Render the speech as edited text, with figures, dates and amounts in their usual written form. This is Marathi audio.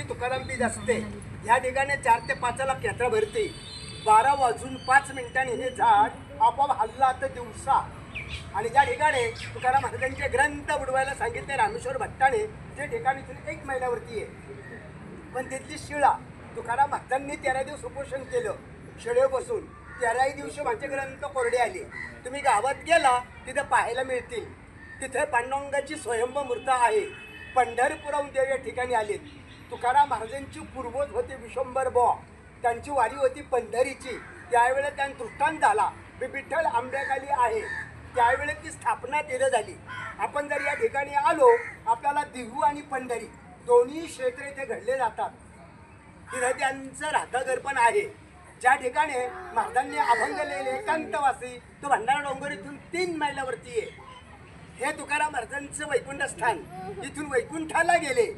दिवशी तुकाराम बीज असते. या ठिकाणी 4 ते 5 ला यात्रा भरते. 12 वाजून 5 मिनिटांनी हे झाड आपोआप हल्ला तर दिवसा. आणि ज्या ठिकाणी तुकाराम महाराजांचे ग्रंथ बुडवायला सांगितले रामेश्वर भट्टाने, ते ठिकाण इथून 1 मैलावरती आहे. पण तिथली शिळा तुकाराम महाराजांनी 13 दिवस उपोषण केलं शिळे बसून. 13ही दिवशी माझे ग्रंथ कोरडे आले. तुम्ही गावात गेला तिथे पाहायला मिळतील. तिथे पांडुरंगाची स्वयंभू मूर्त आहे. पंढरपुराहून देव या ठिकाणी आलेत. तुकाराम महाराजांची पूर्वज होते विश्वंभर बुवा, त्यांची वारी होती पंढरीची. त्यावेळेला त्यांना दृष्टांत झाला विठ्ठल आंब्याखाली आहे. त्यावेळेला ती स्थापना तिथं झाली. आपण जर या ठिकाणी आलो, आपल्याला देहू आणि पंढरी दोन्ही क्षेत्र इथे घडले जातात. तिथं त्यांचं राहतं घर पण आहे. ज्या ठिकाणी महाराजांनी अभंग लिहिले एकांतवासी, तो भंडारा डोंगर इथून 3 मैलावरती आहे. हे तुकाराम महाराजांचं वैकुंठ स्थान. इथून वैकुंठाला गेले